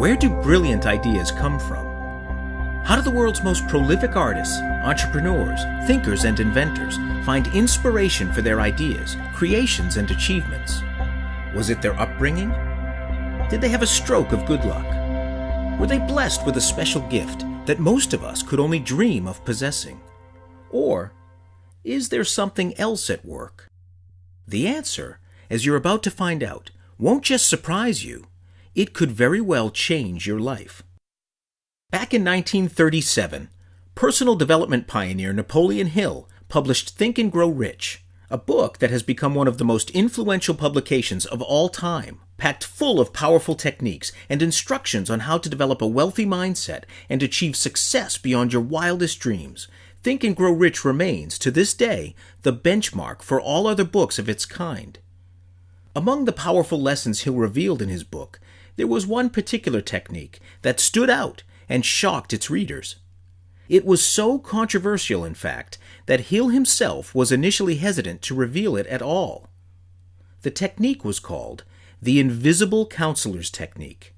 Where do brilliant ideas come from? How do the world's most prolific artists, entrepreneurs, thinkers, and inventors find inspiration for their ideas, creations, and achievements? Was it their upbringing? Did they have a stroke of good luck? Were they blessed with a special gift that most of us could only dream of possessing? Or is there something else at work? The answer, as you're about to find out, won't just surprise you, it could very well change your life. Back in 1937, personal development pioneer Napoleon Hill published Think and Grow Rich, a book that has become one of the most influential publications of all time, packed full of powerful techniques and instructions on how to develop a wealthy mindset and achieve success beyond your wildest dreams. Think and Grow Rich remains, to this day, the benchmark for all other books of its kind. Among the powerful lessons Hill revealed in his book, there was one particular technique that stood out and shocked its readers. It was so controversial, in fact, that Hill himself was initially hesitant to reveal it at all. The technique was called the Invisible Counselor's Technique.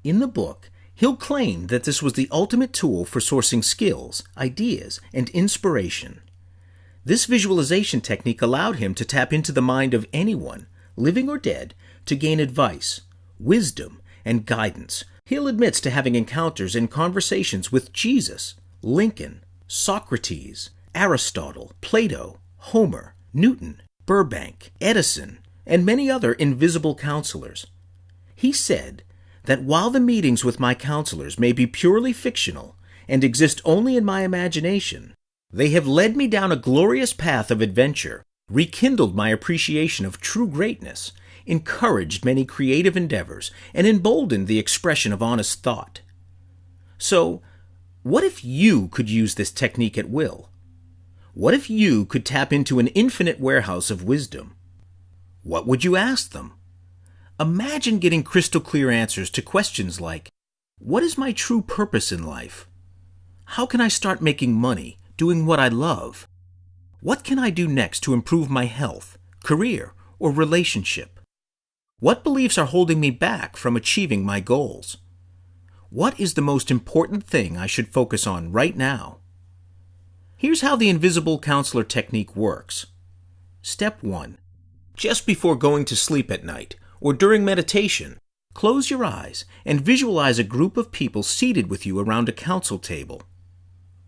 In the book, Hill claimed that this was the ultimate tool for sourcing skills, ideas, and inspiration. This visualization technique allowed him to tap into the mind of anyone, living or dead, to gain advice, wisdom, and guidance. Hill admits to having encounters and conversations with Jesus, Lincoln, Socrates, Aristotle, Plato, Homer, Newton, Burbank, Edison, and many other invisible counselors. He said that while the meetings with my counselors may be purely fictional and exist only in my imagination, they have led me down a glorious path of adventure, rekindled my appreciation of true greatness, encouraged many creative endeavors, and emboldened the expression of honest thought. So, what if you could use this technique at will? What if you could tap into an infinite warehouse of wisdom? What would you ask them? Imagine getting crystal clear answers to questions like, what is my true purpose in life? How can I start making money, doing what I love? What can I do next to improve my health, career, or relationship? What beliefs are holding me back from achieving my goals? What is the most important thing I should focus on right now? Here's how the Invisible Counselor technique works. Step 1. Just before going to sleep at night, or during meditation, close your eyes and visualize a group of people seated with you around a council table.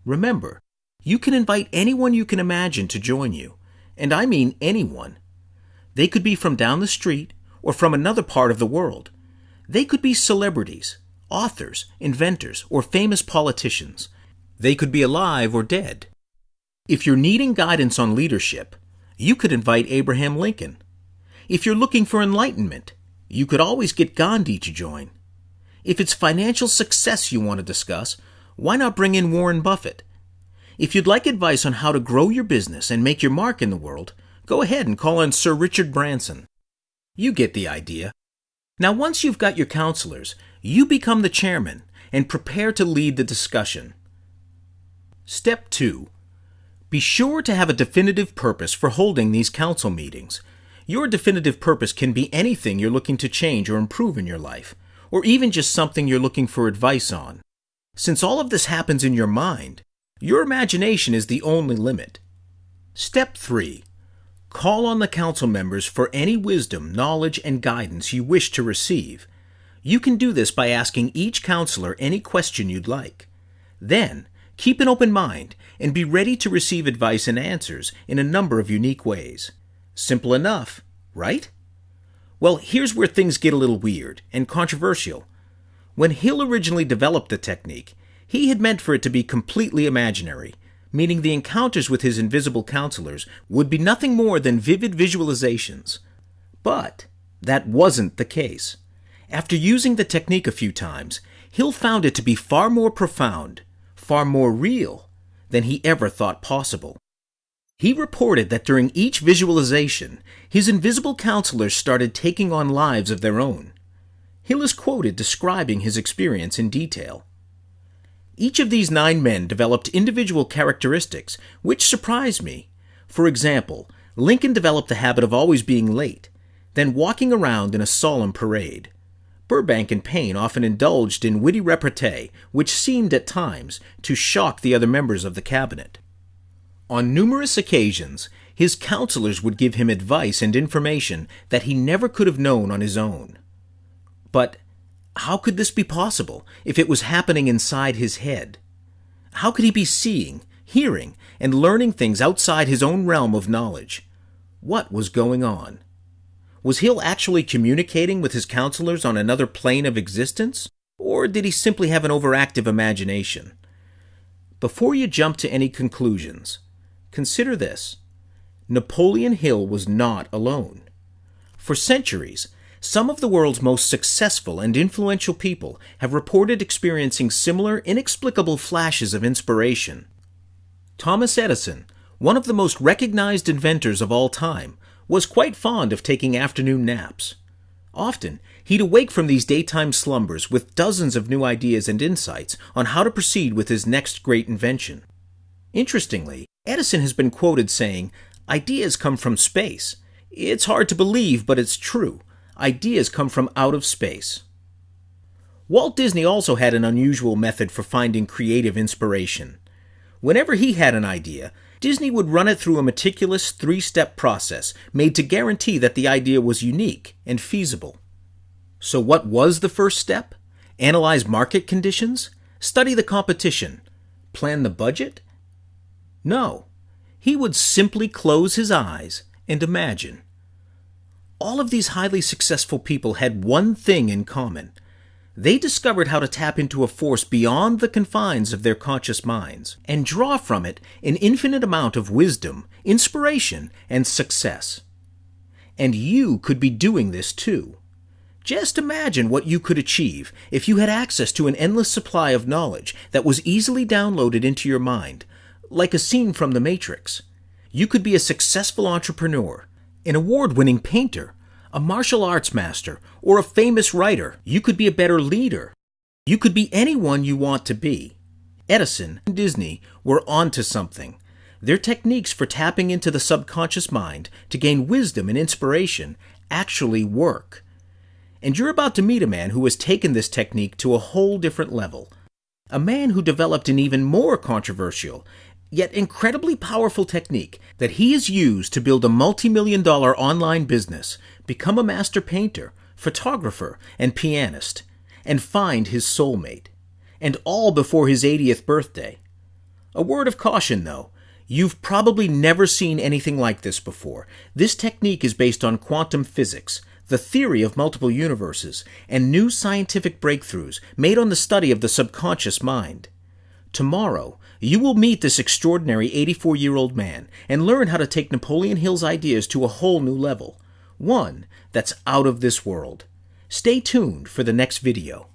Remember, you can invite anyone you can imagine to join you, and I mean anyone. They could be from down the street or from another part of the world. They could be celebrities, authors, inventors, or famous politicians. They could be alive or dead. If you're needing guidance on leadership, you could invite Abraham Lincoln. If you're looking for enlightenment, you could always get Gandhi to join. If it's financial success you want to discuss, why not bring in Warren Buffett? If you'd like advice on how to grow your business and make your mark in the world, go ahead and call on Sir Richard Branson. You get the idea. Now, once you've got your counselors, you become the chairman and prepare to lead the discussion. Step 2. Be sure to have a definitive purpose for holding these council meetings. Your definitive purpose can be anything you're looking to change or improve in your life, or even just something you're looking for advice on. Since all of this happens in your mind, your imagination is the only limit. Step 3. Call on the council members for any wisdom, knowledge, and guidance you wish to receive. You can do this by asking each counselor any question you'd like. Then, keep an open mind and be ready to receive advice and answers in a number of unique ways. Simple enough, right? Well, here's where things get a little weird and controversial. When Hill originally developed the technique, he had meant for it to be completely imaginary, meaning the encounters with his invisible counselors would be nothing more than vivid visualizations. But that wasn't the case. After using the technique a few times, Hill found it to be far more profound, far more real than he ever thought possible. He reported that during each visualization, his invisible counselors started taking on lives of their own. Hill is quoted describing his experience in detail. Each of these 9 men developed individual characteristics which surprised me. For example, Lincoln developed the habit of always being late, then walking around in a solemn parade. Burbank and Payne often indulged in witty repartee, which seemed at times to shock the other members of the cabinet. On numerous occasions, his counselors would give him advice and information that he never could have known on his own. But how could this be possible if it was happening inside his head? How could he be seeing, hearing, and learning things outside his own realm of knowledge? What was going on? Was Hill actually communicating with his counselors on another plane of existence, or did he simply have an overactive imagination? Before you jump to any conclusions, consider this. Napoleon Hill was not alone. For centuries, some of the world's most successful and influential people have reported experiencing similar inexplicable flashes of inspiration. Thomas Edison, one of the most recognized inventors of all time, was quite fond of taking afternoon naps. Often, he'd awake from these daytime slumbers with dozens of new ideas and insights on how to proceed with his next great invention. Interestingly, Edison has been quoted saying, "Ideas come from space. It's hard to believe, but it's true. Ideas come from out of space." Walt Disney also had an unusual method for finding creative inspiration. Whenever he had an idea, Disney would run it through a meticulous three-step process made to guarantee that the idea was unique and feasible. So what was the first step? Analyze market conditions? Study the competition? Plan the budget? No. He would simply close his eyes and imagine. All of these highly successful people had one thing in common. They discovered how to tap into a force beyond the confines of their conscious minds and draw from it an infinite amount of wisdom, inspiration, and success. And you could be doing this too. Just imagine what you could achieve if you had access to an endless supply of knowledge that was easily downloaded into your mind, like a scene from The Matrix. You could be a successful entrepreneur, an award-winning painter, a martial arts master, or a famous writer. You could be a better leader. You could be anyone you want to be. Edison and Disney were onto something. Their techniques for tapping into the subconscious mind to gain wisdom and inspiration actually work. And you're about to meet a man who has taken this technique to a whole different level. A man who developed an even more controversial, yet incredibly powerful technique that he has used to build a multi-million-dollar online business, become a master painter, photographer, and pianist, and find his soulmate. And all before his 80th birthday. A word of caution, though. You've probably never seen anything like this before. This technique is based on quantum physics, the theory of multiple universes, and new scientific breakthroughs made on the study of the subconscious mind. Tomorrow, you will meet this extraordinary 84-year-old man and learn how to take Napoleon Hill's ideas to a whole new level, one that's out of this world. Stay tuned for the next video.